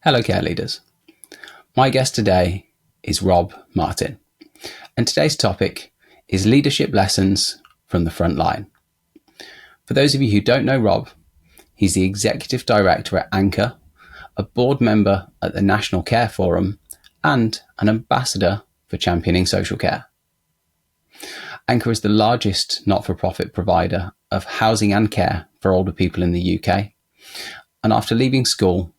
Hello, care leaders. My guest today is Rob Martin, and today's topic is leadership lessons from the front line. For those of you who don't know Rob, he's the Executive Director at Anchor, a board member at the National Care Forum, and an ambassador for championing social care. Anchor is the largest not-for-profit provider of housing and care for older people in the UK, and after leaving school,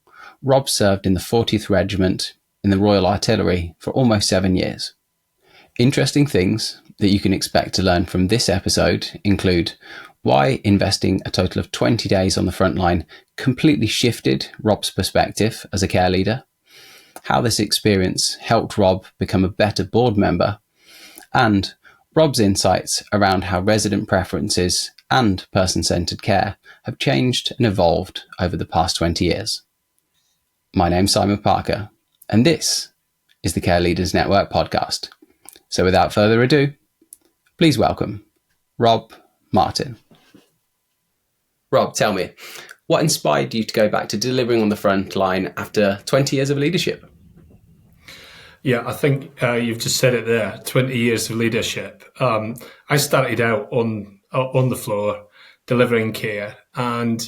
Rob served in the 40th Regiment in the Royal Artillery for almost 7 years. Interesting things that you can expect to learn from this episode include why investing a total of 20 days on the front line completely shifted Rob's perspective as a care leader, how this experience helped Rob become a better board member, and Rob's insights around how resident preferences and person-centred care have changed and evolved over the past 20 years. My name's Simon Parker, and this is the Care Leaders Network podcast. So without further ado, please welcome Rob Martin. Rob, tell me, what inspired you to go back to delivering on the front line after 20 years of leadership? Yeah, I think you've just said it there, 20 years of leadership. I started out on the floor delivering care, and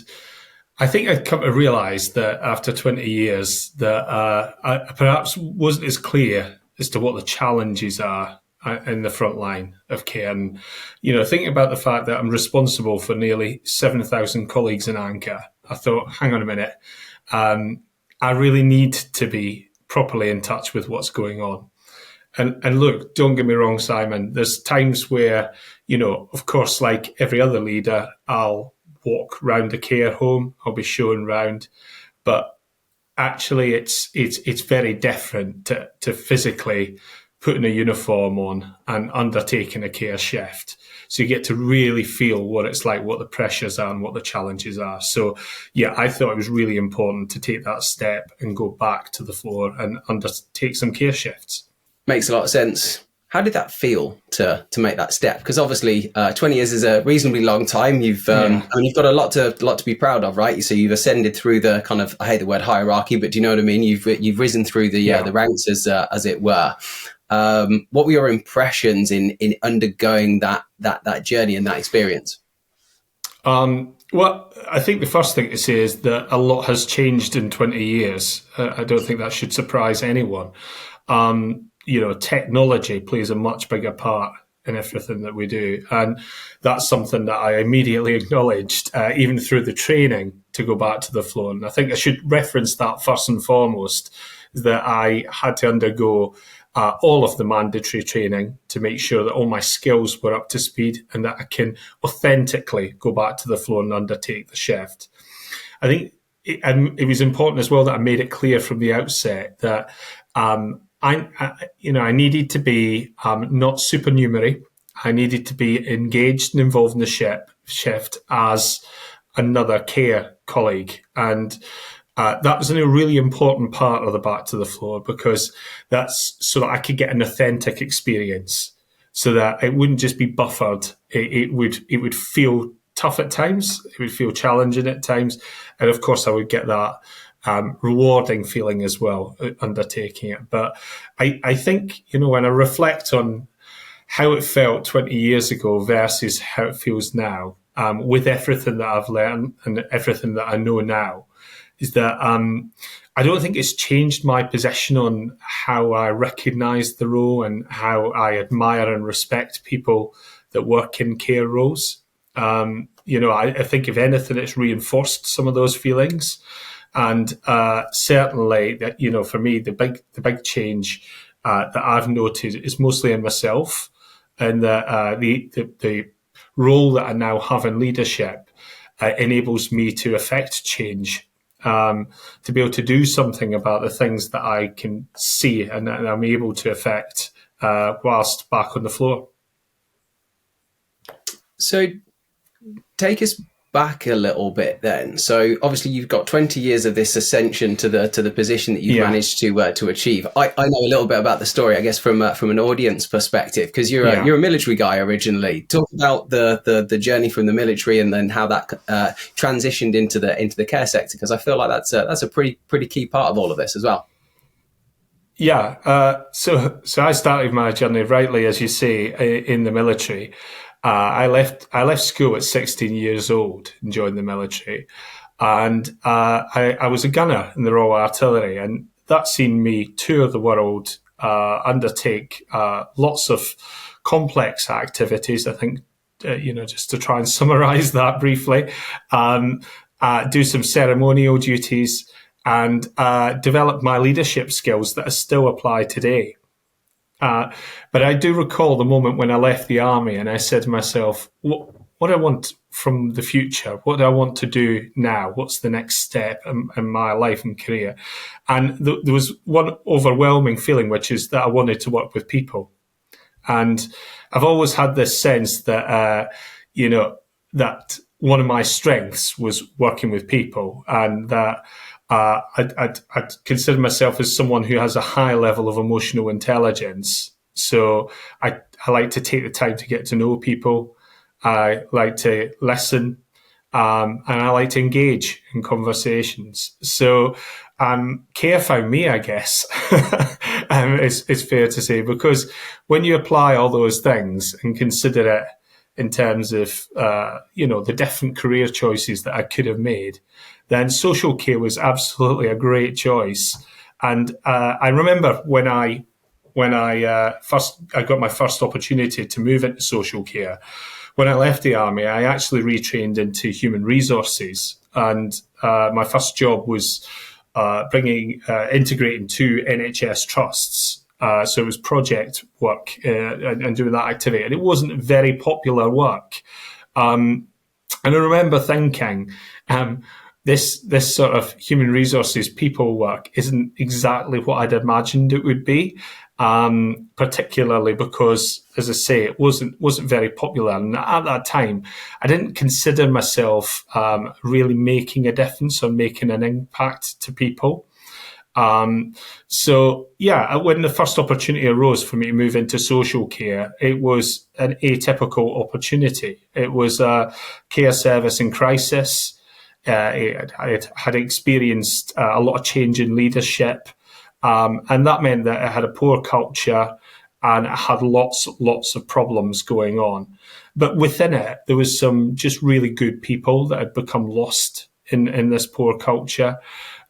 I think I'd come to realise that after 20 years that I perhaps wasn't as clear as to what the challenges are in the front line of care. And, thinking about the fact that I'm responsible for nearly 7,000 colleagues in Anchor, I thought, hang on a minute, I really need to be properly in touch with what's going on. And look, don't get me wrong, Simon, there's times where, of course, like every other leader, I'll walk round the care home, I'll be shown round, but actually it's very different to physically putting a uniform on and undertaking a care shift. So you get to really feel what it's like, what the pressures are and what the challenges are. So yeah, I thought it was really important to take that step and go back to the floor and undertake some care shifts. Makes a lot of sense. How did that feel to make that step? Because obviously, 20 years is a reasonably long time. You've you've got a lot to be proud of, right? So you've ascended through the kind of, I hate the word hierarchy, but do you know what I mean? You've risen through the ranks as it were. What were your impressions in undergoing that journey and that experience? Well, I think the first thing to say is that a lot has changed in 20 years. I don't think that should surprise anyone. Technology plays a much bigger part in everything that we do. And that's something that I immediately acknowledged, even through the training, to go back to the floor. And I think I should reference that first and foremost, that I had to undergo all of the mandatory training to make sure that all my skills were up to speed and that I can authentically go back to the floor and undertake the shift. I think it was important as well that I made it clear from the outset that I needed to be not supernumerary. I needed to be engaged and involved in the shift as another care colleague. And that was a really important part of the back to the floor, because that's so that I could get an authentic experience, so that it wouldn't just be buffered. It would feel tough at times. It would feel challenging at times. And of course, I would get that rewarding feeling as well, undertaking it. But I think, when I reflect on how it felt 20 years ago versus how it feels now, with everything that I've learned and everything that I know now, is that I don't think it's changed my position on how I recognise the role and how I admire and respect people that work in care roles. I think if anything, it's reinforced some of those feelings. And certainly, that for me, the big change that I've noted is mostly in myself, and that the role that I now have in leadership enables me to affect change, to be able to do something about the things that I can see and that I'm able to affect whilst back on the floor. So take us back a little bit then. So obviously you've got 20 years of this ascension to the position that you've Yeah. managed to achieve. I know a little bit about the story, I guess, from an audience perspective, because Yeah. you're a military guy originally. Talk about the journey from the military and then how that transitioned into the care sector, because I feel like that's a pretty key part of all of this as well. Yeah. So I started my journey, rightly as you say, in the military. I left school at 16 years old and joined the military, and I was a gunner in the Royal Artillery, and that seen me tour the world, undertake lots of complex activities. I think, just to try and summarise that briefly, do some ceremonial duties, and develop my leadership skills that still apply today. But I do recall the moment when I left the army and I said to myself, what do I want from the future? What do I want to do now? What's the next step in my life and career? And there was one overwhelming feeling, which is that I wanted to work with people. And I've always had this sense that, that one of my strengths was working with people, and that I'd consider myself as someone who has a high level of emotional intelligence. So I like to take the time to get to know people. I like to listen, and I like to engage in conversations. So care found me, I guess, it's fair to say, because when you apply all those things and consider it in terms of, the different career choices that I could have made, then social care was absolutely a great choice. And I remember when I got my first opportunity to move into social care. When I left the army, I actually retrained into human resources, and my first job was integrating two NHS trusts. So it was project work and doing that activity, and it wasn't very popular work. And I remember thinking, this sort of human resources people work isn't exactly what I'd imagined it would be. Particularly because, as I say, it wasn't very popular, and at that time, I didn't consider myself really making a difference or making an impact to people. So yeah, when the first opportunity arose for me to move into social care, it was an atypical opportunity. It was a care service in crisis. I had experienced a lot of change in leadership. And that meant that it had a poor culture and it had lots of problems going on. But within it, there was some just really good people that had become lost in this poor culture.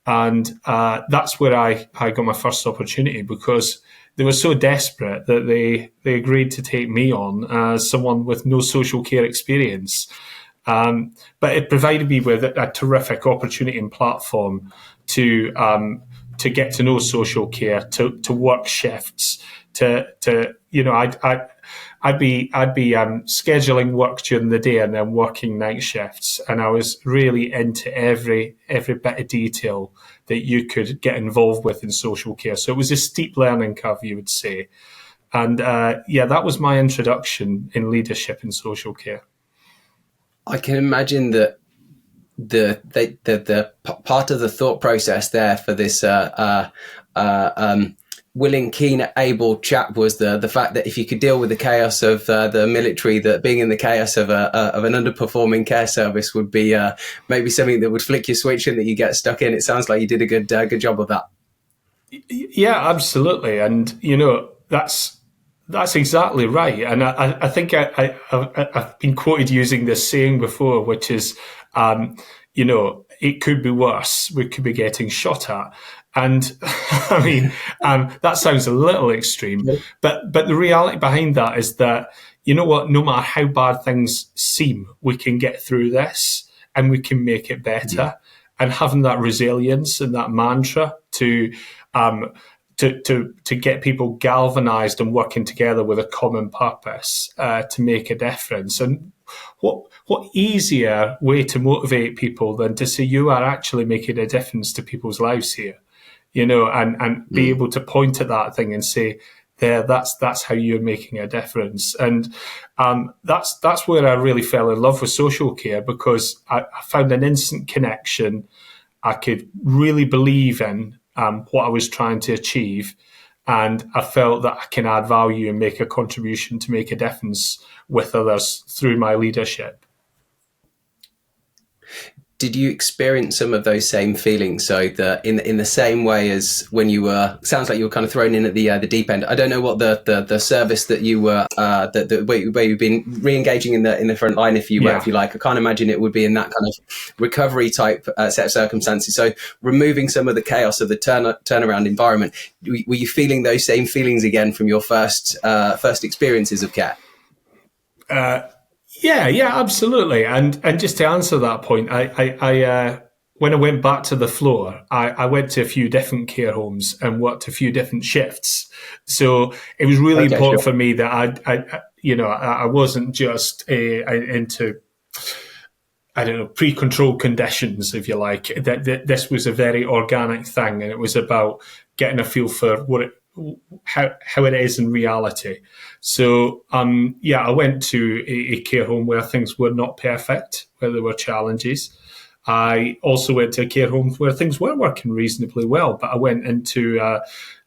And that's where I got my first opportunity, because they were so desperate that they agreed to take me on as someone with no social care experience. But it provided me with a terrific opportunity and platform to get to know social care, to work shifts, I'd be scheduling work during the day and then working night shifts, and I was really into every bit of detail that you could get involved with in social care. So it was a steep learning curve, you would say, and that was my introduction in leadership in social care. I can imagine that the part of the thought process there for this willing, keen, able chap was the fact that if you could deal with the chaos of the military, that being in the chaos of an underperforming care service would be maybe something that would flick your switch and that you get stuck in. It sounds like you did a good job of that. Yeah, absolutely, and that's exactly right. And I think I've been quoted using this saying before, which is, it could be worse. We could be getting shot at. And I mean, that sounds a little extreme, but the reality behind that is that, you know what, no matter how bad things seem, we can get through this and we can make it better. Yeah. And having that resilience and that mantra to get people galvanized and working together with a common purpose to make a difference. And what easier way to motivate people than to say you are actually making a difference to people's lives here, and be able to point at that thing and say, there, that's how you're making a difference. And that's where I really fell in love with social care, because I found an instant connection. I could really believe in what I was trying to achieve, and I felt that I can add value and make a contribution to make a difference with others through my leadership. Did you experience some of those same feelings? So in the same way as when you were, sounds like you were kind of thrown in at the deep end. I don't know what the service that you were where you've been re-engaging in the front line, if you Yeah. if you like. I can't imagine it would be in that kind of recovery type set of circumstances. So removing some of the chaos of the turnaround environment, were you feeling those same feelings again from your first experiences of care? Yeah, absolutely. And just to answer that point, I when I went back to the floor, I went to a few different care homes and worked a few different shifts. So it was really Okay, important sure. for me that I wasn't just into, I don't know, pre-controlled conditions, if you like. That this was a very organic thing, and it was about getting a feel for how it is in reality. So yeah, I went to a care home where things were not perfect, where there were challenges. I also went to a care home where things were working reasonably well, but I went into a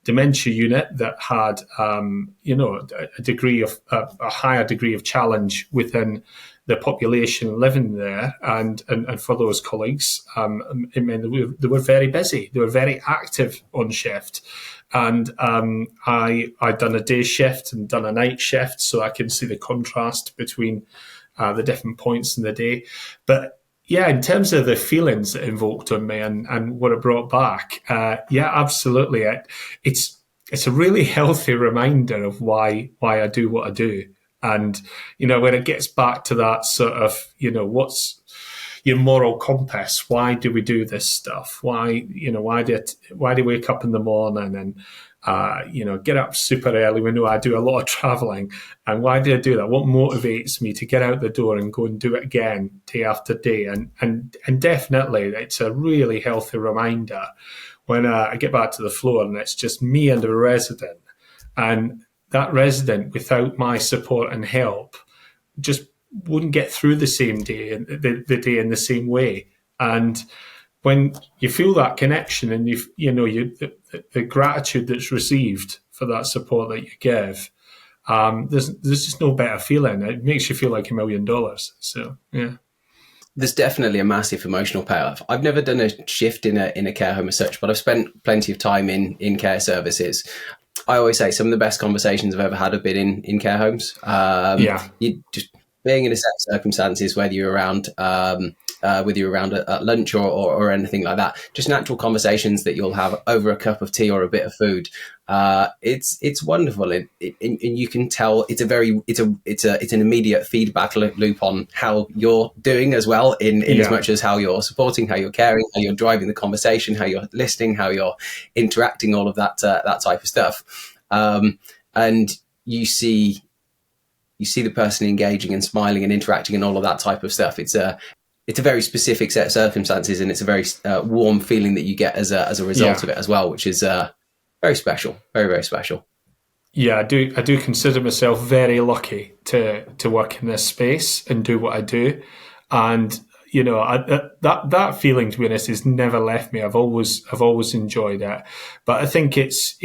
dementia unit that had, a degree of a higher degree of challenge within the population living there, and for those colleagues, it meant that they were very busy. They were very active on shift, and I'd done a day shift and done a night shift, so I can see the contrast between the different points in the day. But yeah, in terms of the feelings it invoked on me and what it brought back, yeah, absolutely. It's a really healthy reminder of why I do what I do. And, when it gets back to that sort of, what's your moral compass? Why do we do this stuff? Why do you wake up in the morning and, get up super early? We know I do a lot of traveling. And why do I do that? What motivates me to get out the door and go and do it again day after day? And definitely it's a really healthy reminder when I get back to the floor and it's just me and a resident. And that resident, without my support and help, just wouldn't get through the same day, the day in the same way. And when you feel that connection and the gratitude that's received for that support that you give, there's just no better feeling. It makes you feel like $1,000,000. So yeah. There's definitely a massive emotional payoff. I've never done a shift in a care home as such, but I've spent plenty of time in care services. I always say some of the best conversations I've ever had have been in care homes. Yeah. You just being in a set of circumstances, whether you're around at lunch or anything like that, just natural conversations that you'll have over a cup of tea or a bit of food. It's wonderful, and you can tell it's an immediate feedback loop on how you're doing as well, in as much as how you're supporting, how you're caring, how you're driving the conversation, how you're listening, how you're interacting, all of that type of stuff, and you see the person engaging and smiling and interacting and all of that type of stuff. It's a very specific set of circumstances, and it's a very warm feeling that you get as a result of it as well, which is very special, very, very special. Yeah, I do consider myself very lucky to work in this space and do what I do, and that feeling, to be honest, has never left me. I've always enjoyed it, but I think it's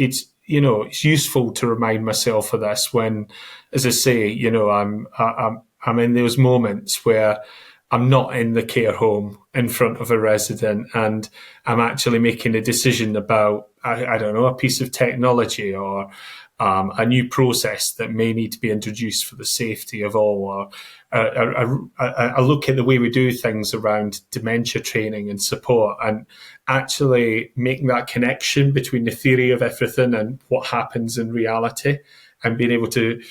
useful to remind myself of this when, as I say, I'm in those moments where I'm not in the care home in front of a resident, and I'm actually making a decision about, I don't know, a piece of technology or a new process that may need to be introduced for the safety of all, or a look at the way we do things around dementia training and support, and actually making that connection between the theory of everything and what happens in reality, and being able to.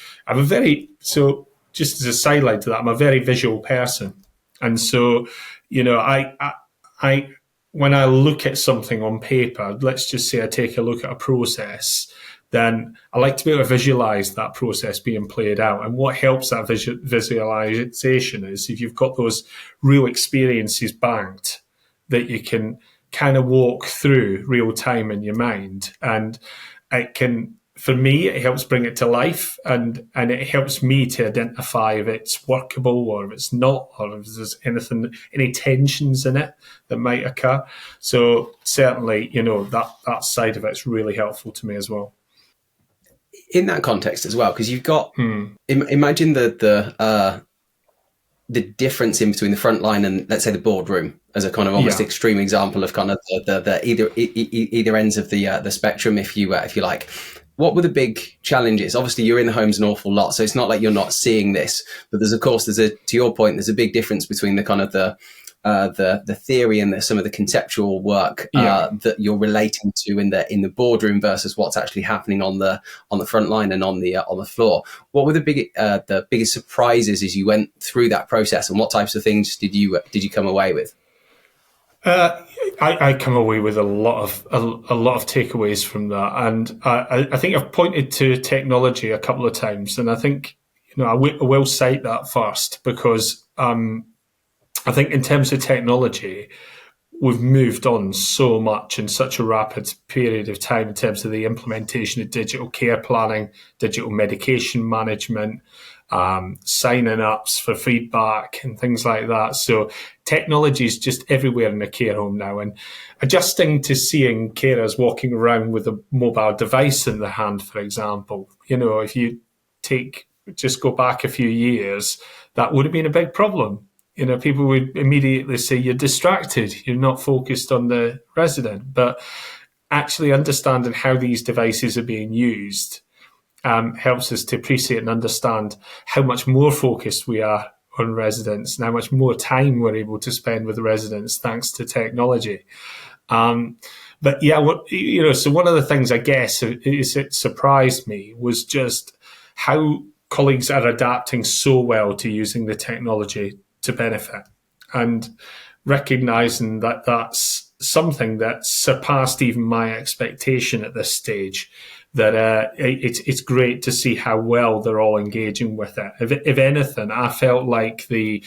Just as a sideline to that, I'm a very visual person. And so, I when I look at something on paper, let's just say I take a look at a process, then I like to be able to visualize that process being played out. And what helps that visualization is if you've got those real experiences banked that you can kind of walk through real time in your mind, and it can for me, it helps bring it to life, and it helps me to identify if it's workable or if it's not, or if there's any tensions in it that might occur. So certainly, that side of it's really helpful to me as well. In that context as well, because you've got imagine the difference in between the front line and, let's say, the boardroom as a kind of almost extreme example of kind of the either ends of the spectrum, if you like. What were the big challenges? Obviously, you're in the homes an awful lot, so it's not like you're not seeing this. But to your point, there's a big difference between the kind of the theory and some of the conceptual work that you're relating to in the boardroom versus what's actually happening on the front line and on the floor. What were the biggest surprises as you went through that process, and what types of things did you come away with? I come away with a lot of takeaways from that, and I think I've pointed to technology a couple of times, and I think I will cite that first because I think in terms of technology, we've moved on so much in such a rapid period of time in terms of the implementation of digital care planning, digital medication management, signing ups for feedback and things like that. So technology is just everywhere in a care home now, and adjusting to seeing carers walking around with a mobile device in their hand, for example, if you just go back a few years, that would have been a big problem. People would immediately say you're distracted, you're not focused on the resident. But actually understanding how these devices are being used helps us to appreciate and understand how much more focused we are on residents and how much more time we're able to spend with the residents thanks to technology. But yeah, so one of the things I guess it surprised me was just how colleagues are adapting so well to using the technology to benefit, and recognizing that that's something that surpassed even my expectation at this stage. That it's great to see how well they're all engaging with it. If anything, I felt like the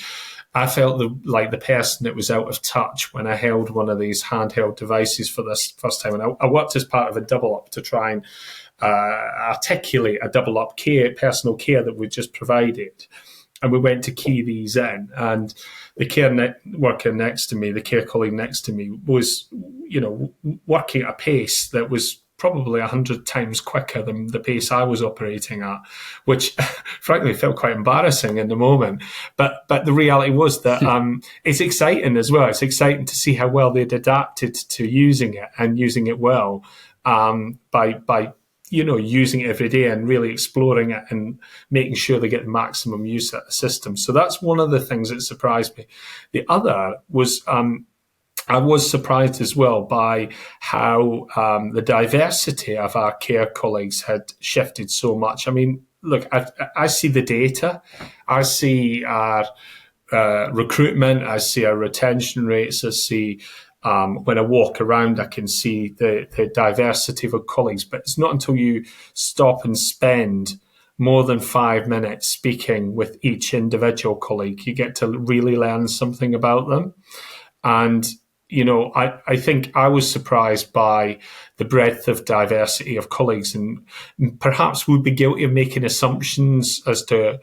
person that was out of touch when I held one of these handheld devices for this first time. And I worked as part of a double up to try and articulate a double up personal care that we just provided. And we went to key these in, and the care worker next to me, the care colleague next to me, was, working at a pace that was probably 100 times quicker than the pace I was operating at, which frankly felt quite embarrassing in the moment. But the reality was that it's exciting as well. It's exciting to see how well they'd adapted to using it and using it well by using it every day and really exploring it and making sure they get the maximum use out of the system. So that's one of the things that surprised me. The other was I was surprised as well by how the diversity of our care colleagues had shifted so much. I mean, look, I see the data. I see our recruitment. I see our retention rates. I see when I walk around, I can see the diversity of our colleagues. But it's not until you stop and spend more than 5 minutes speaking with each individual colleague, you get to really learn something about them. And I think I was surprised by the breadth of diversity of colleagues, and perhaps would be guilty of making assumptions as to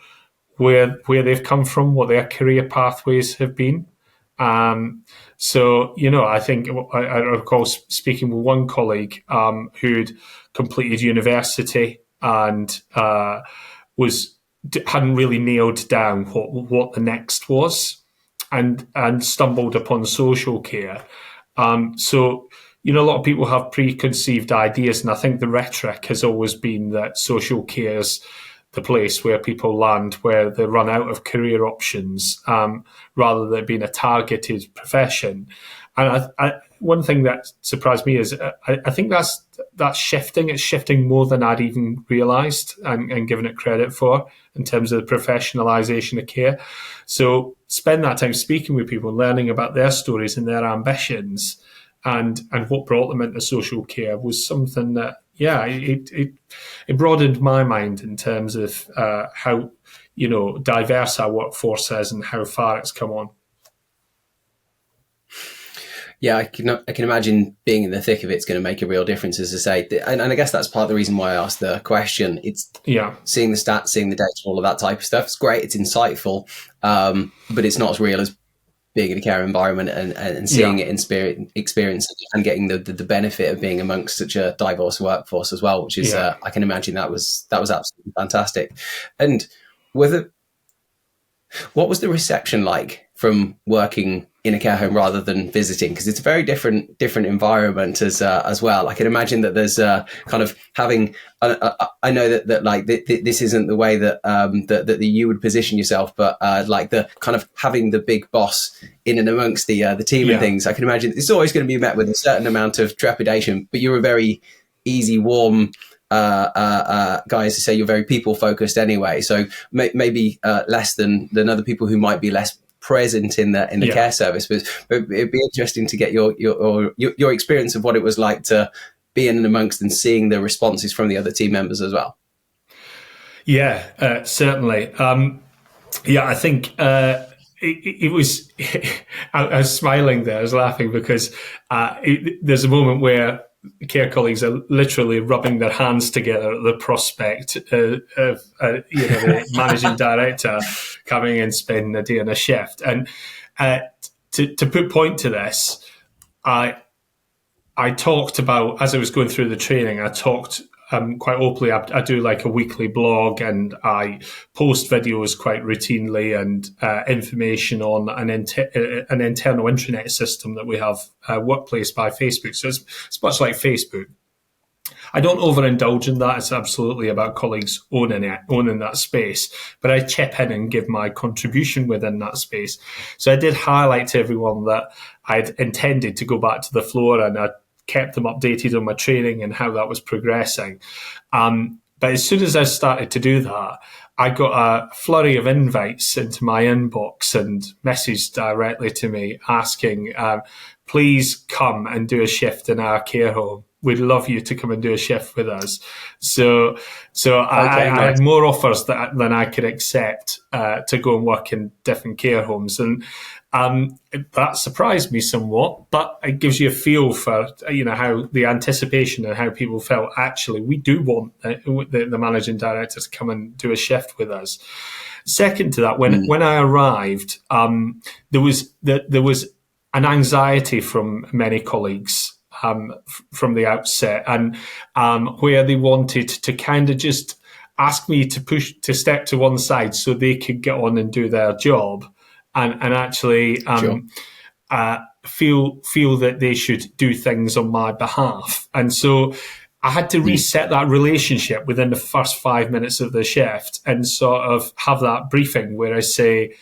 where they've come from, what their career pathways have been. I think I recall speaking with one colleague who'd completed university and hadn't really nailed down what the next was, and stumbled upon social care. A lot of people have preconceived ideas, and I think the rhetoric has always been that social care is the place where people land, where they run out of career options, rather than being a targeted profession. And one thing that surprised me is I think that's shifting. It's shifting more than I'd even realised and given it credit for in terms of the professionalisation of care. So spend that time speaking with people, learning about their stories and their ambitions, and what brought them into social care was something that, it broadened my mind in terms of how diverse our workforce is and how far it's come on. Yeah, I can imagine being in the thick of it's going to make a real difference, as I say, and I guess that's part of the reason why I asked the question. It's Yeah, seeing the stats, seeing the data, all of that type of stuff. It's great, it's insightful, but it's not as real as being in a care environment and seeing yeah, it in spirit, experience, and getting the benefit of being amongst such a diverse workforce as well, which is yeah. I can imagine that was absolutely fantastic. And whether what was the reception like from working in a care home rather than visiting? Because it's a very different environment as well. I can imagine that there's kind of having. I know that like this isn't the way that you would position yourself, but like the kind of having the big boss in and amongst the team and Yeah. things. I can imagine it's always going to be met with a certain amount of trepidation, but you're a very easy, warm guys to say you're very people focused anyway. So maybe less than other people who might be less present in the Yeah. care service. But it'd be interesting to get your experience of what it was like to be in and amongst and seeing the responses from the other team members as well. Yeah, certainly. Yeah, I think it was. I was smiling there. I was laughing because there's a moment where care colleagues are literally rubbing their hands together at the prospect of the managing director coming and spending a day on a shift. And to put point to this, I talked about, as I was going through the training, I talked quite openly. I do like a weekly blog, and I post videos quite routinely and information on an internal intranet system that we have, Workplace by Facebook. So it's much like Facebook. I don't overindulge in that. It's absolutely about colleagues owning that space. But I chip in and give my contribution within that space. So I did highlight to everyone that I'd intended to go back to the floor, and I kept them updated on my training and how that was progressing. But as soon as I started to do that, I got a flurry of invites into my inbox and messaged directly to me asking, please come and do a shift in our care home. We'd love you to come and do a shift with us. So I had more offers than I could accept to go and work in different care homes. And that surprised me somewhat, but it gives you a feel for how the anticipation and how people felt. Actually, we do want the managing director to come and do a shift with us. Second to that, when I arrived, there was an anxiety from many colleagues from the outset, and where they wanted to kind of just ask me to step to one side so they could get on and do their job, and actually feel that they should do things on my behalf. And so I had to reset that relationship within the first 5 minutes of the shift and sort of have that briefing where I say,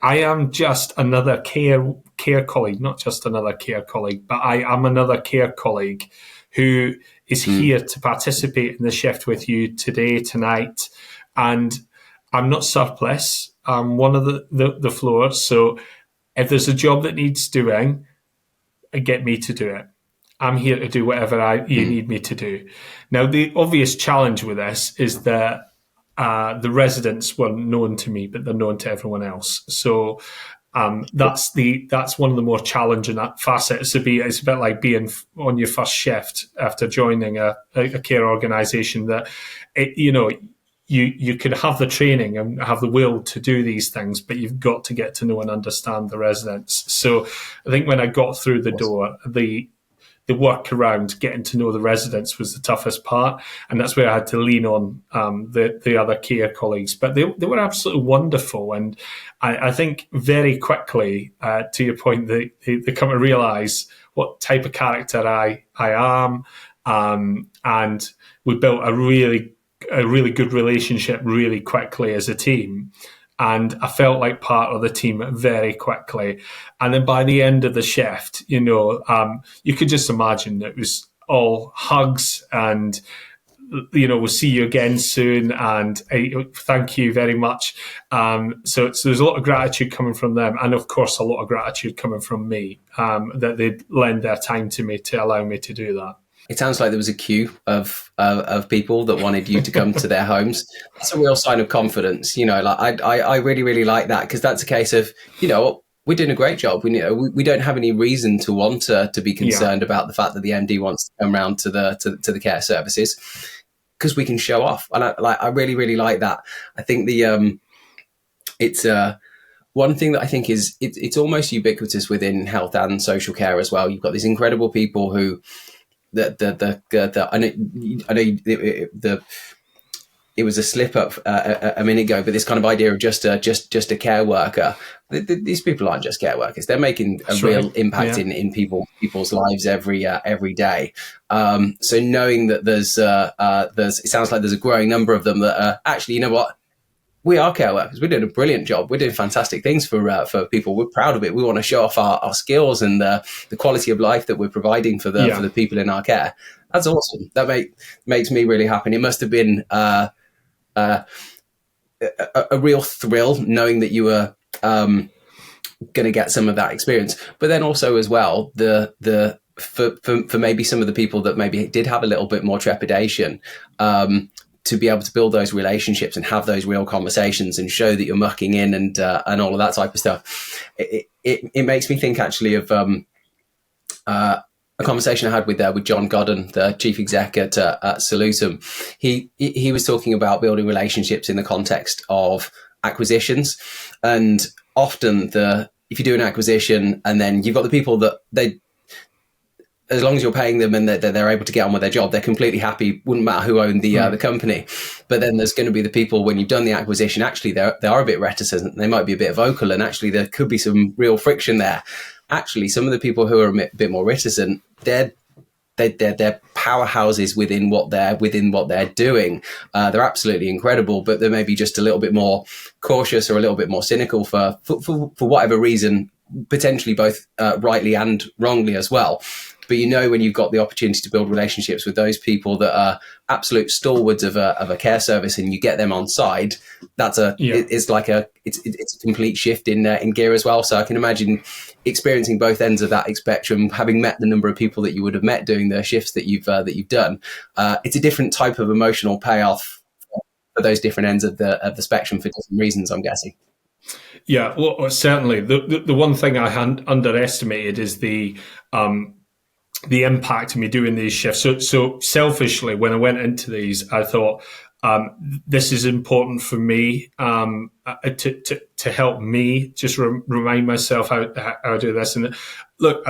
I am just another care colleague, not just another care colleague, but I am another care colleague who is here to participate in the shift with you today, tonight. And I'm not surplus. I'm one of the floors. So if there's a job that needs doing, get me to do it. I'm here to do whatever you need me to do. Now, the obvious challenge with this is that the residents weren't known to me, but they're known to everyone else. So that's one of the more challenging facets. It's a bit like being on your first shift after joining a care organisation. That you could have the training and have the will to do these things, but you've got to get to know and understand the residents. So I think when I got through the door, the work around getting to know the residents was the toughest part, and that's where I had to lean on the other care colleagues. But they were absolutely wonderful, and I think very quickly, to your point, they come to realise what type of character I am, and we built a really good relationship really quickly as a team. And I felt like part of the team very quickly. And then by the end of the shift, you could just imagine it was all hugs and, we'll see you again soon. And thank you very much. So there's a lot of gratitude coming from them. And of course, a lot of gratitude coming from me, that they'd lend their time to me to allow me to do that. It sounds like there was a queue of people that wanted you to come to their homes. That's a real sign of confidence. Like I really, really like that, because that's a case of, we're doing a great job. We don't have any reason to want to be Yeah, concerned about the fact that the MD wants to come around to the care services, because we can show off. And I really, really like that. I think it's one thing that I think is it's almost ubiquitous within health and social care as well. You've got these incredible people who I know it was a slip up a minute ago, but this kind of idea of just a care worker. These people aren't just care workers; they're making a that's real right. impact Yeah, in people's lives every day. So knowing that there's it sounds like there's a growing number of them that are actually, you know what, we are care workers. We're doing a brilliant job. We're doing fantastic things for people. We're proud of it. We want to show off our skills and the quality of life that we're providing for yeah, the people in our care. That's awesome. That makes me really happy. And it must have been a real thrill knowing that you were going to get some of that experience. But then also as well, for maybe some of the people that maybe did have a little bit more trepidation, to be able to build those relationships and have those real conversations and show that you're mucking in and all of that type of stuff. It makes me think actually of a conversation I had with John Godden, the chief exec at Salutum. He was talking about building relationships in the context of acquisitions, and often if you do an acquisition and then you've got the people that as long as you're paying them and they're able to get on with their job, they're completely happy. Wouldn't matter who owned the company. But then there's going to be the people when you've done the acquisition, actually they are a bit reticent. They might be a bit vocal, and actually there could be some real friction there. Actually, some of the people who are a bit more reticent, they're powerhouses within what they're doing. They're absolutely incredible, but they may be just a little bit more cautious or a little bit more cynical for whatever reason, potentially both rightly and wrongly as well. But when you've got the opportunity to build relationships with those people that are absolute stalwarts of a care service, and you get them on side, it's a complete shift in gear as well. So I can imagine experiencing both ends of that spectrum, having met the number of people that you would have met doing the shifts that you've done. It's a different type of emotional payoff for those different ends of the spectrum for different reasons, I'm guessing. yeah. Well, certainly, the one thing I underestimated is the impact of me doing these shifts. So selfishly, when I went into these, I thought this is important for me to help me just remind myself how to do this. And look,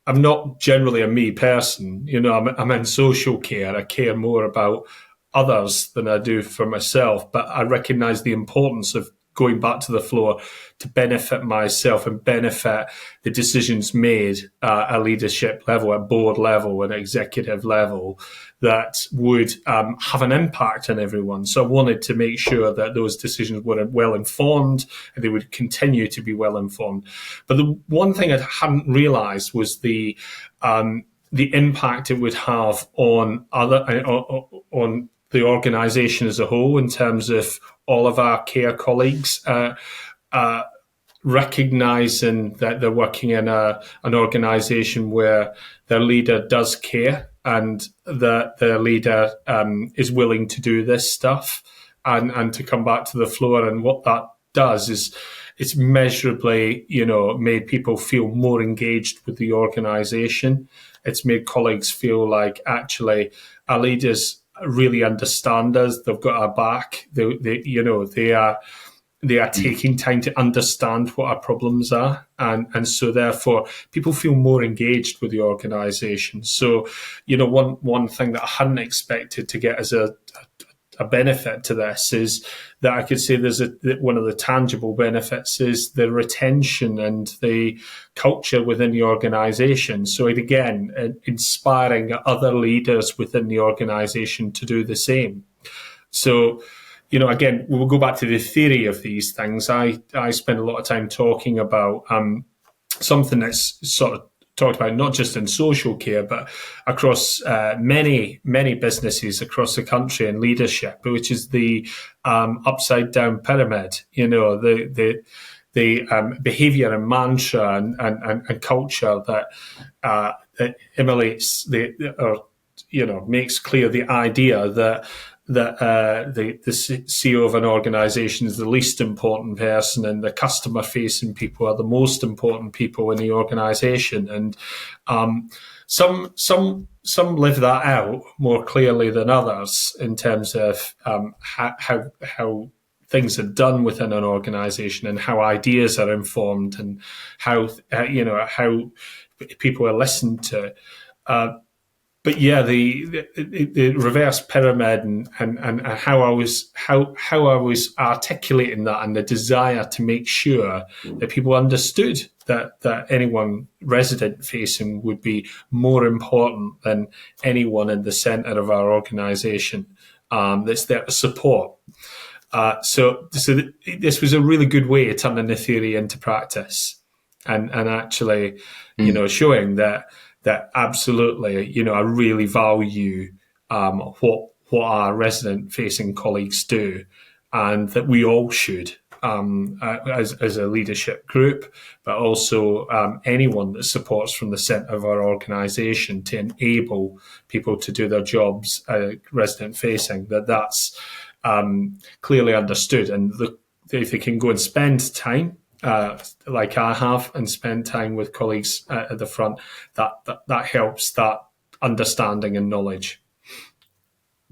I'm not generally a me person. I'm in social care. I care more about others than I do for myself. But I recognise the importance of going back to the floor to benefit myself and benefit the decisions made at leadership level, at board level, and executive level that would have an impact on everyone. So I wanted to make sure that those decisions were well informed and they would continue to be well informed. But the one thing I hadn't realised was the impact it would have on on the organisation as a whole, in terms of all of our care colleagues recognising that they're working in an organisation where their leader does care and that their leader is willing to do this stuff and to come back to the floor. And what that does is it's measurably, made people feel more engaged with the organisation. It's made colleagues feel like actually our leaders really understand us. They've got our back. They are taking time to understand what our problems are, and so therefore people feel more engaged with the organisation. So, one thing that I hadn't expected to get as a benefit to this is that I could say one of the tangible benefits is the retention and the culture within the organisation. So it again inspiring other leaders within the organisation to do the same. So, again, we'll go back to the theory of these things. I spend a lot of time talking about something that's sort of talked about not just in social care, but across many businesses across the country and leadership, which is the upside down pyramid. The behaviour and mantra and culture that emulates makes clear the idea that that the CEO of an organisation is the least important person, and the customer-facing people are the most important people in the organisation. And some live that out more clearly than others in terms of how things are done within an organisation and how ideas are informed and how how people are listened to. But yeah, the reverse pyramid and how I was articulating that, and the desire to make sure that people understood that anyone resident facing would be more important than anyone in the centre of our organisation that's there to support. So this was a really good way of turning the theory into practice, and actually, showing that absolutely, I really value what our resident facing colleagues do, and that we all should, as a leadership group, but also anyone that supports from the centre of our organisation to enable people to do their jobs resident facing, that's clearly understood. And if they can go and spend time like I have, and spend time with colleagues at the front, that helps that understanding and knowledge.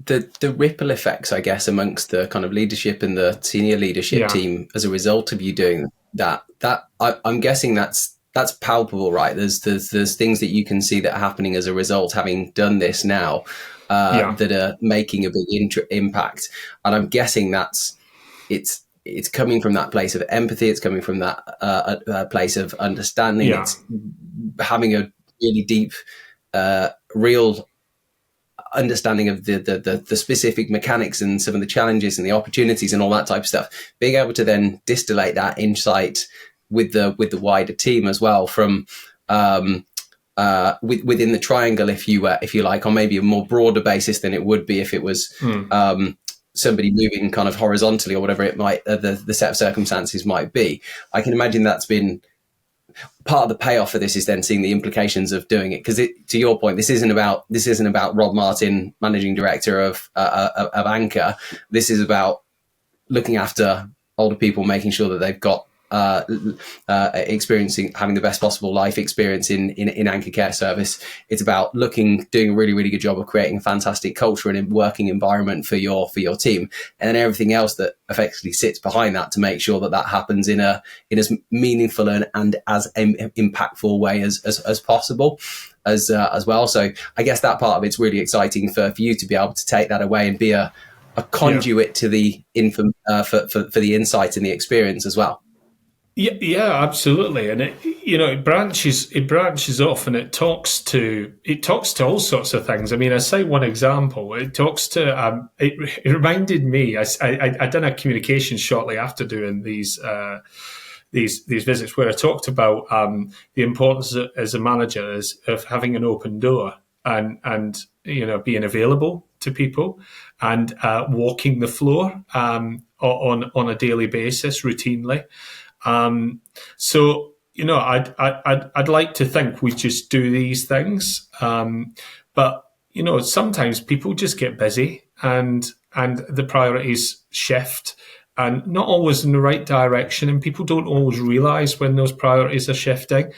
The ripple effects, I guess, amongst the kind of leadership and the senior leadership team as a result of you doing that, I'm guessing that's palpable, right? There's things that you can see that are happening as a result, having done this now, that are making a big impact. And I'm guessing it's coming from that place of empathy. It's coming from that place of understanding. Yeah. It's having a really deep, real understanding of the specific mechanics and some of the challenges and the opportunities and all that type of stuff. Being able to then distillate that insight with the wider team as well, from within the triangle, if you like, on maybe a more broader basis than it would be if it was somebody moving kind of horizontally or whatever it might, the set of circumstances might be. I can imagine that's been part of the payoff for this, is then seeing the implications of doing it. Because to your point, this isn't about Rob Martin, managing director of Anchor. This is about looking after older people, making sure that they've got having the best possible life experience in Anchor Care Service. It's about doing a really, really good job of creating a fantastic culture and working environment for your team, and then everything else that effectively sits behind that to make sure that happens in as meaningful and as impactful way as possible as well. So I guess that part of it's really exciting for you to be able to take that away and be a conduit to the for the insight and the experience as well. Yeah, absolutely, and it branches off, and it talks to all sorts of things. I mean, I cite one example. It talks to it reminded me. I done a communication shortly after doing these visits, where I talked about the importance as a manager of having an open door and being available to people and walking the floor on a daily basis routinely. So I'd like to think we just do these things, but sometimes people just get busy and the priorities shift, and not always in the right direction, and people don't always realise when those priorities are shifting.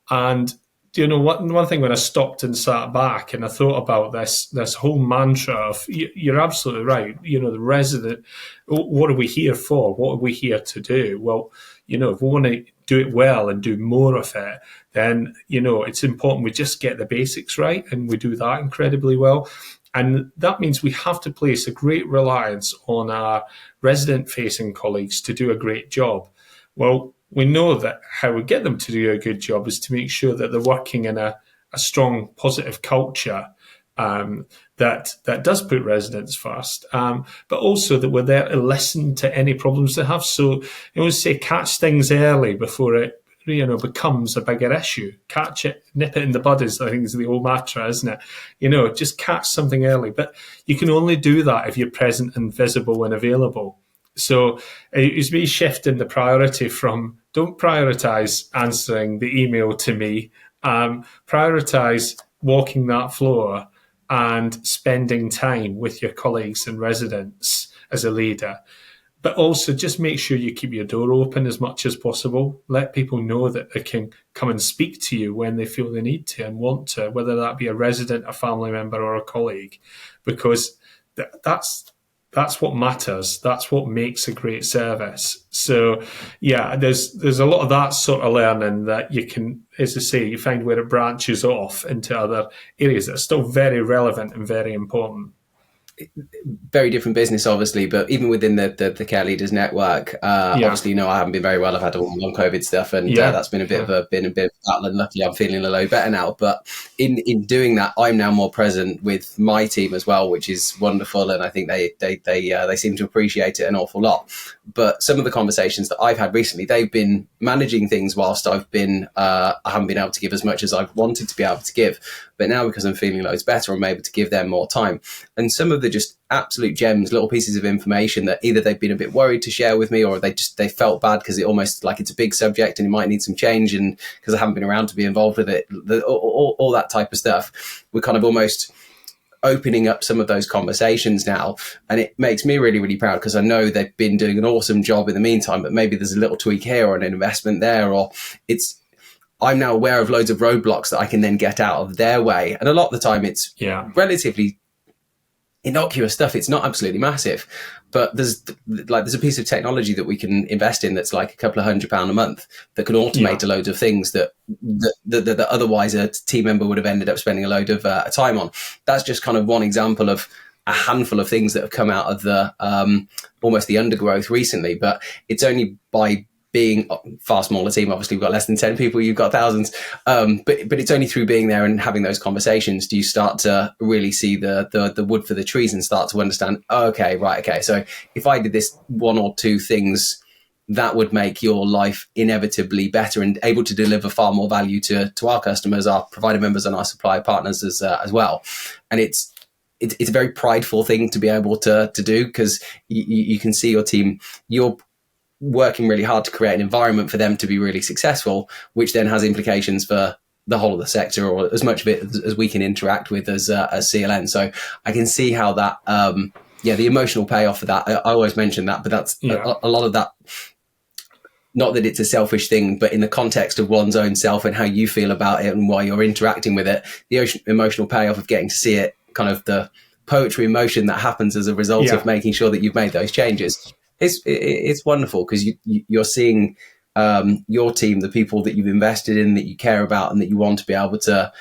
And one thing, when I stopped and sat back and I thought about this whole mantra of, you're absolutely right, the resident, what are we here for? What are we here to do? Well, if we want to do it well and do more of it, then, it's important we just get the basics right, and we do that incredibly well. And that means we have to place a great reliance on our resident-facing colleagues to do a great job. Well, we know that how we get them to do a good job is to make sure that they're working in a strong, positive culture that does put residents first, but also that we're there to listen to any problems they have. So I always say, catch things early before it becomes a bigger issue. Catch it, nip it in the bud, I think is the old mantra, isn't it? Just catch something early. But you can only do that if you're present and visible and available. So it's me shifting the priority from, don't prioritize answering the email to me, prioritize walking that floor and spending time with your colleagues and residents as a leader. But also just make sure you keep your door open as much as possible. Let people know that they can come and speak to you when they feel they need to and want to, whether that be a resident, a family member, or a colleague, because that's what matters. That's what makes a great service. So, yeah, there's a lot of that sort of learning that you can, as I say, you find where it branches off into other areas that are still very relevant and very important. Very different business, obviously, but even within the care leaders network, obviously, I haven't been very well. I've had all the long COVID stuff, and that's been a bit of a battle. And luckily, I'm feeling a little better now. But in doing that, I'm now more present with my team as well, which is wonderful, and I think they seem to appreciate it an awful lot. But some of the conversations that I've had recently, they've been managing things whilst I haven't been able to give as much as I've wanted to be able to give. But now, because I'm feeling loads better, I'm able to give them more time. And some of the just absolute gems, little pieces of information that either they've been a bit worried to share with me, or they felt bad because it almost like it's a big subject and it might need some change, and because I haven't been around to be involved with it, all that type of stuff. We're kind of almost opening up some of those conversations now, and it makes me really, really proud, because I know they've been doing an awesome job in the meantime, but maybe there's a little tweak here or an investment there, or I'm now aware of loads of roadblocks that I can then get out of their way. And a lot of the time it's relatively innocuous stuff. It's not absolutely massive, but there's a piece of technology that we can invest in that's like a couple of £100 a month that can automate a load of things that otherwise a team member would have ended up spending a load of time on. That's just kind of one example of a handful of things that have come out of the almost the undergrowth recently. But it's only by being a far smaller team. Obviously, we've got less than 10 people, you've got thousands. But it's only through being there and having those conversations do you start to really see the wood for the trees and start to understand, okay. So if I did this one or two things, that would make your life inevitably better and able to deliver far more value to our customers, our provider members, and our supplier partners as well. And it's a very prideful thing to be able to do, because you can see your team, you're working really hard to create an environment for them to be really successful, which then has implications for the whole of the sector, or as much of it as we can interact with as CLN. So I can see how that, the emotional payoff for that. I always mention that, but that's a lot of that. Not that it's a selfish thing, but in the context of one's own self and how you feel about it and why you're interacting with it, the emotional payoff of getting to see it, kind of the poetry in motion that happens as a result of making sure that you've made those changes. It's wonderful, because you're seeing your team, the people that you've invested in, that you care about, and that you want to be able to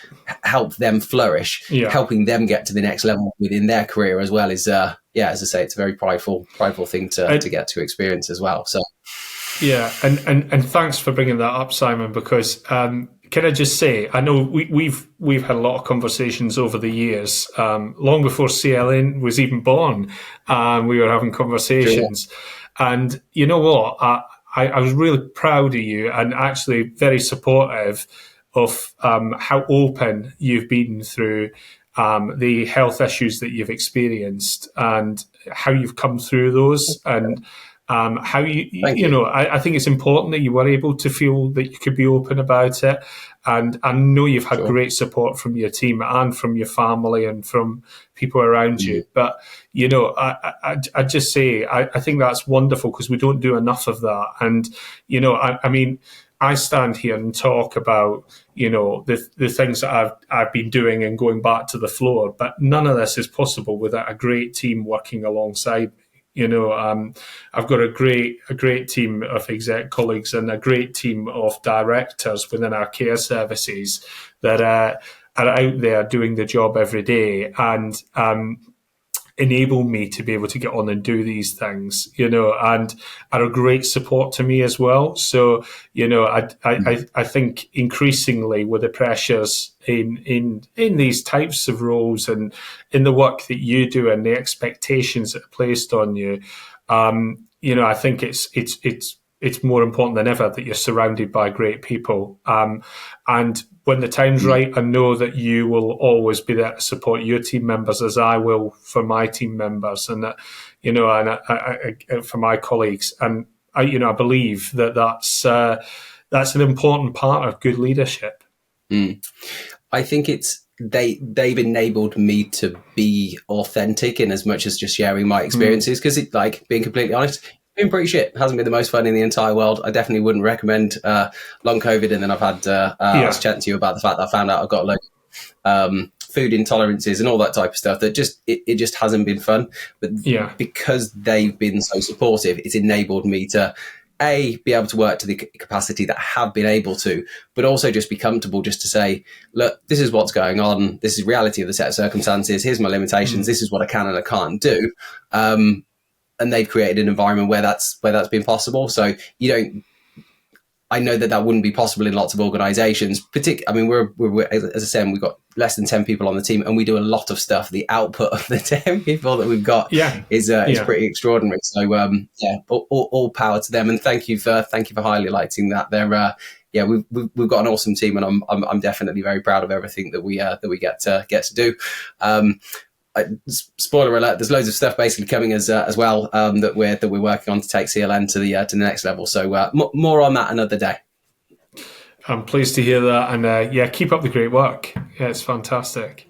help them flourish, helping them get to the next level within their career as well. Is as I say, it's a very prideful thing to get to experience as well. So and thanks for bringing that up, Simon, because can I just say, I know we've had a lot of conversations over the years, long before CLN was even born. We were having conversations, and you know what? I was really proud of you, and actually very supportive of how open you've been through the health issues that you've experienced and how you've come through those, and how I think it's important that you were able to feel that you could be open about it. And I know you've had great support from your team and from your family and from people around you. But, I just say, I think that's wonderful, because we don't do enough of that. And, I mean, I stand here and talk about, the things that I've been doing and going back to the floor, but none of this is possible without a great team working alongside me. I've got a great team of exec colleagues and a great team of directors within our care services that are out there doing the job every day and enable me to be able to get on and do these things, and are a great support to me as well. So, I think increasingly with the pressures in these types of roles and in the work that you do and the expectations that are placed on you, I think it's more important than ever that you're surrounded by great people. And when the time's right, I know that you will always be there to support your team members, as I will for my team members, and for my colleagues. And I believe that that's an important part of good leadership. I think they've enabled me to be authentic in as much as just sharing my experiences, because it, like, being completely honest, it's been pretty shit. It hasn't been the most fun in the entire world. I definitely wouldn't recommend long COVID. And then I've had I was Yeah. chatting to you about the fact that I found out I've got a load food intolerances and all that type of stuff, that just it just hasn't been fun. But Yeah. because they've been so supportive, it's enabled me to be able to work to the capacity that I have been able to, but also just be comfortable just to say, look, this is what's going on. This is reality of the set of circumstances. Here's my limitations. This is what I can and I can't do. And they've created an environment where that's been possible. So you don't. I know that wouldn't be possible in lots of organisations. I mean, we're as I said, we've got less than 10 people on the team, and we do a lot of stuff. The output of the 10 people that we've got is pretty extraordinary. So all power to them, and thank you for highlighting that. They're we've got an awesome team, and I'm definitely very proud of everything that we get to do. Spoiler alert: there's loads of stuff basically coming as well that we're working on to take CLN to the next level. So more on that another day. I'm pleased to hear that, and keep up the great work. Yeah, it's fantastic.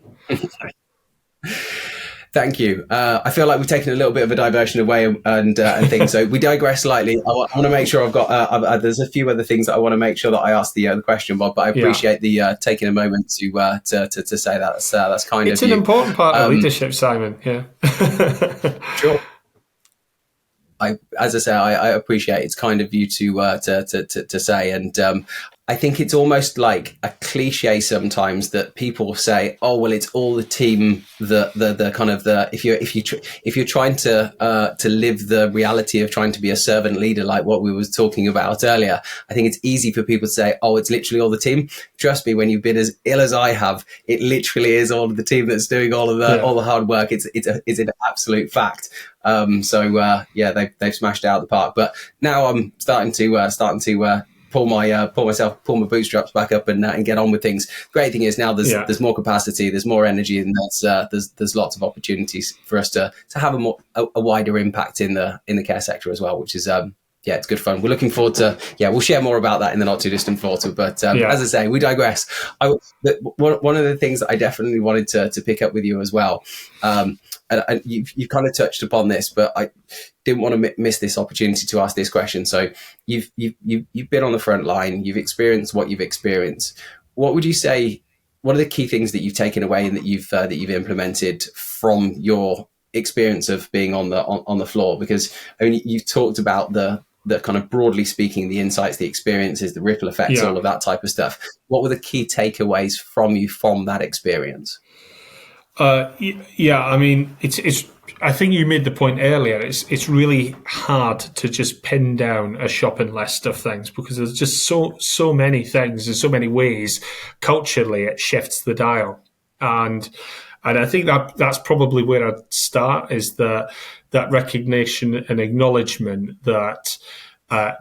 Thank you. I feel like we've taken a little bit of a diversion away and things, so we digress slightly. I want to make sure I've got. There's a few other things that I want to make sure that I ask the question, Bob. But I appreciate the taking a moment to say that. That's kind of. It's an important part of leadership, Simon. Yeah. Sure. As I say, I appreciate it's kind of you to say, and I think it's almost like a cliche sometimes that people say, "Oh, well, it's all the team." The kind of if you're trying to live the reality of trying to be a servant leader, like what we was talking about earlier, I think it's easy for people to say, "Oh, it's literally all the team." Trust me, when you've been as ill as I have, it literally is all of the team that's doing all the hard work. It's an absolute fact. They've smashed it out of the park. But now I'm starting to pull my bootstraps back up and get on with things. Great thing is now there's more capacity, there's more energy, and there's lots of opportunities for us to have a wider impact in the care sector as well, which is it's good fun. We're looking forward to we'll share more about that in the not too distant future. But as I say, we digress. One of the things that I definitely wanted to pick up with you as well. And you've kind of touched upon this, but I didn't want to miss this opportunity to ask this question. So you've been on the front line, you've experienced what you've experienced. What would you say? What are the key things that you've taken away and that you've implemented from your experience of being on the floor? Because I mean, you've talked about the kind of broadly speaking, the insights, the experiences, the ripple effects, all of that type of stuff. What were the key takeaways from that experience? I mean, it's. I think you made the point earlier. It's really hard to just pin down a shopping list of things because there's just so many things and so many ways culturally it shifts the dial, and I think that's probably where I'd start is that recognition and acknowledgement that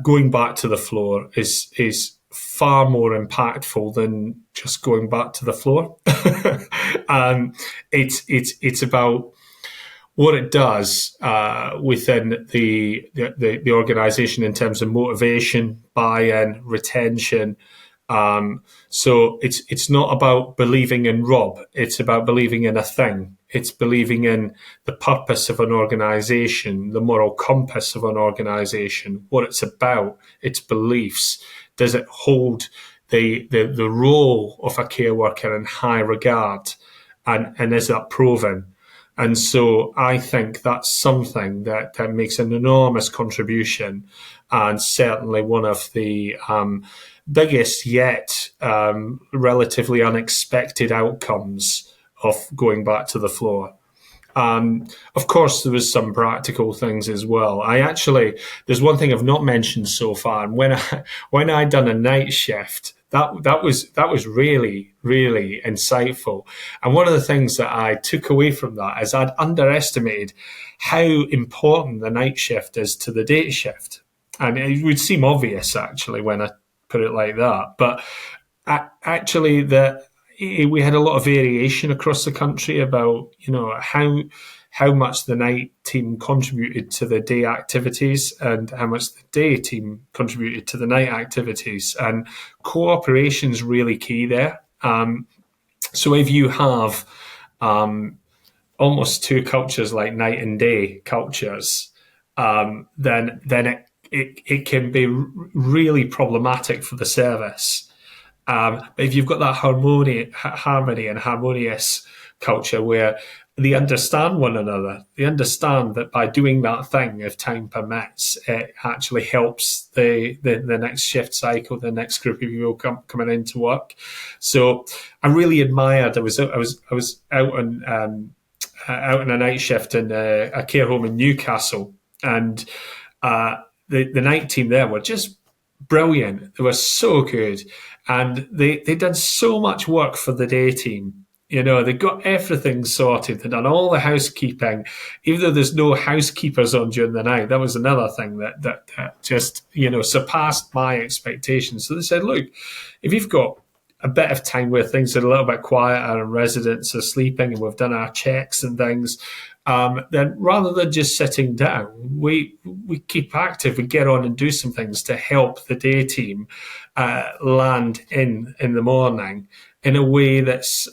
going back to the floor is far more impactful than just going back to the floor. It's about what it does within the organization in terms of motivation, buy-in, retention. So it's not about believing in Rob. It's about believing in a thing. It's believing in the purpose of an organization, the moral compass of an organization, what it's about, its beliefs. Does it hold the role of a care worker in high regard? And is that proven? And so I think that's something that makes an enormous contribution, and certainly one of the biggest yet relatively unexpected outcomes of going back to the floor. Of course, there was some practical things as well. There's one thing I've not mentioned so far. And when I done a night shift, that was really, really insightful. And one of the things that I took away from that is I'd underestimated how important the night shift is to the day shift. And it would seem obvious actually when I put it like that, but actually we had a lot of variation across the country about how much the night team contributed to the day activities and how much the day team contributed to the night activities, and cooperation's really key there. So if you have almost two cultures like night and day cultures, then it can be really problematic for the service. But if you've got that harmony and harmonious culture where they understand one another, they understand that by doing that thing, if time permits, it actually helps the next shift cycle, the next group of people coming into work. So I really admired. I was out on a night shift in a care home in Newcastle, and the night team there were just brilliant. They were so good, and they did so much work for the day team. You know, they got everything sorted. They done all the housekeeping, even though there's no housekeepers on during the night. That was another thing that just surpassed my expectations. So they said, look, if you've got a bit of time where things are a little bit quieter and residents are sleeping and we've done our checks and things, then rather than just sitting down, we keep active. We get on and do some things to help the day team land in the morning in a way that's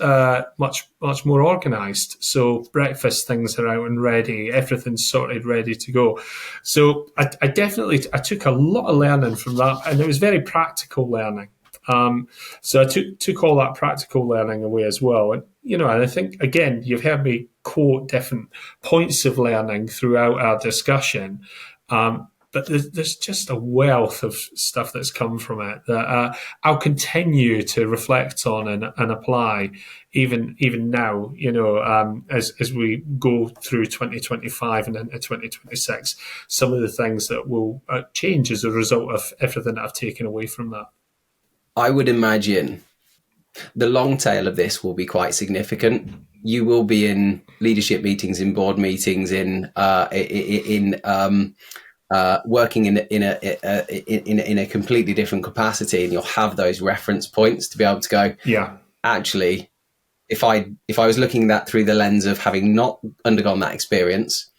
much more organised. So breakfast things are out and ready, everything's sorted, ready to go. So I took a lot of learning from that, and it was very practical learning. So I took all that practical learning away as well. And I think, again, you've heard me quote different points of learning throughout our discussion. But there's just a wealth of stuff that's come from it that I'll continue to reflect on and apply even now, as we go through 2025 and into 2026, some of the things that will change as a result of everything that I've taken away from that. I would imagine the long tail of this will be quite significant. You will be in leadership meetings, in board meetings, in working in a completely different capacity, and you'll have those reference points to be able to go, yeah, actually, if I was looking at that through the lens of having not undergone that experience,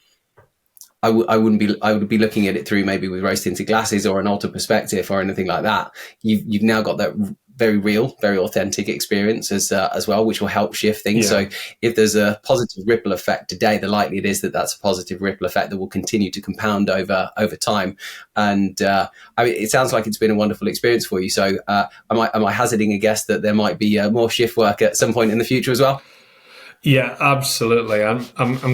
I would be looking at it through maybe with rose tinted glasses or an altered perspective or anything like that. You've now got that very real, very authentic experience as well, which will help shift things. Yeah. So if there's a positive ripple effect today, the likelihood is that that's a positive ripple effect that will continue to compound over time. And it sounds like it's been a wonderful experience for you. So am I hazarding a guess that there might be more shift work at some point in the future as well? Yeah, absolutely. I'm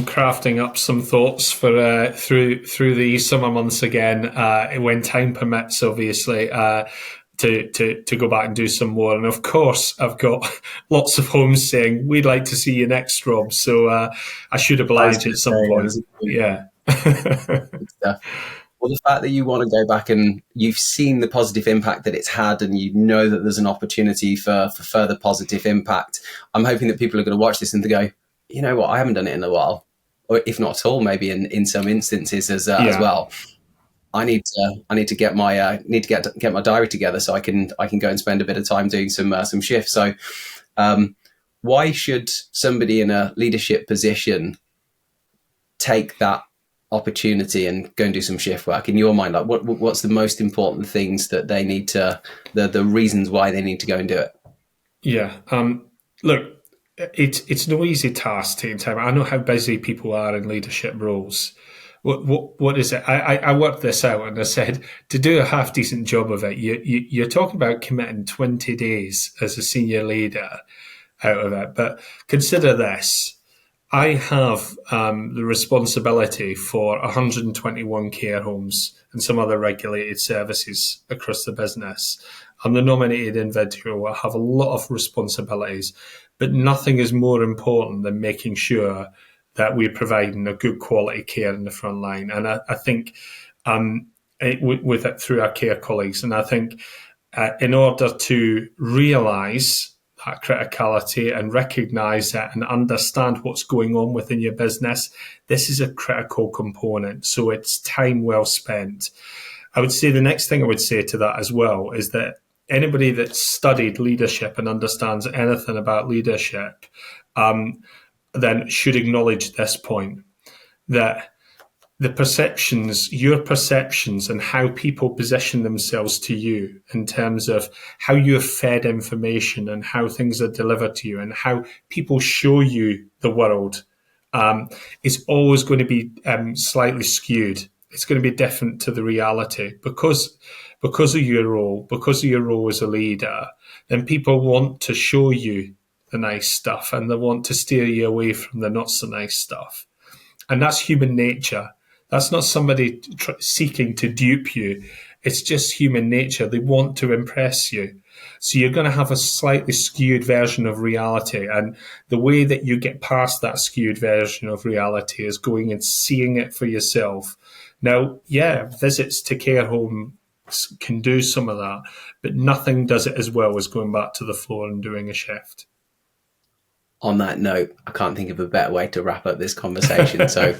crafting up some thoughts for through the summer months again, when time permits, obviously, to go back and do some more. And of course, I've got lots of homes saying we'd like to see you next, Rob. So I should oblige at some point. Yeah. Well, the fact that you want to go back and you've seen the positive impact that it's had, and you know that there's an opportunity for further positive impact, I'm hoping that people are going to watch this and to go, you know what, I haven't done it in a while, or if not at all, maybe in some instances as well. I need to get my get my diary together so I can go and spend a bit of time doing some shifts. So, why should somebody in a leadership position take that opportunity and go and do some shift work? In your mind, like what's the most important things that they need to, the reasons why they need to go and do it? Yeah. Look, it's no easy task taking time. I know how busy people are in leadership roles. What is it? I worked this out, and I said, to do a half decent job of it, you're talking about committing 20 days as a senior leader out of it. But consider this. I have the responsibility for 121 care homes and some other regulated services across the business. I'm the nominated individual. I have a lot of responsibilities, but nothing is more important than making sure that we're providing a good quality care in the front line. And I think with it through our care colleagues. And I think in order to realise that criticality and recognise it and understand what's going on within your business, this is a critical component. So it's time well spent. I would say the next thing I would say to that as well is that anybody that's studied leadership and understands anything about leadership, then should acknowledge this point, that the perceptions, your perceptions, and how people position themselves to you in terms of how you're fed information and how things are delivered to you and how people show you the world is always going to be slightly skewed. It's going to be different to the reality because of your role, because of your role as a leader. Then people want to show you the nice stuff and they want to steer you away from the not so nice stuff. And that's human nature. That's not somebody seeking to dupe you. It's just human nature. They want to impress you. So you're going to have a slightly skewed version of reality. And the way that you get past that skewed version of reality is going and seeing it for yourself. Now, yeah, visits to care home can do some of that, but nothing does it as well as going back to the floor and doing a shift. On that note, I can't think of a better way to wrap up this conversation. So,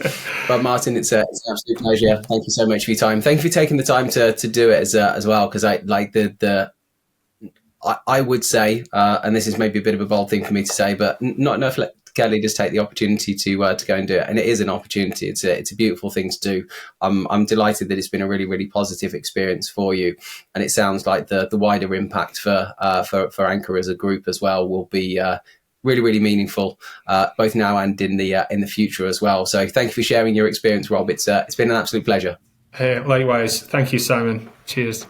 Rob Martin, it's an absolute pleasure. Thank you so much for your time. Thank you for taking the time to do it as well. Because I like I would say, and this is maybe a bit of a bold thing for me to say, but not enough care leaders take the opportunity to go and do it, and it is an opportunity. It's a beautiful thing to do. I'm delighted that it's been a really, really positive experience for you, and it sounds like the wider impact for Anchor as a group as well will be really, really meaningful, both now and in the future as well. So thank you for sharing your experience, Rob. It's been an absolute pleasure. Likewise. Thank you, Simon. Cheers.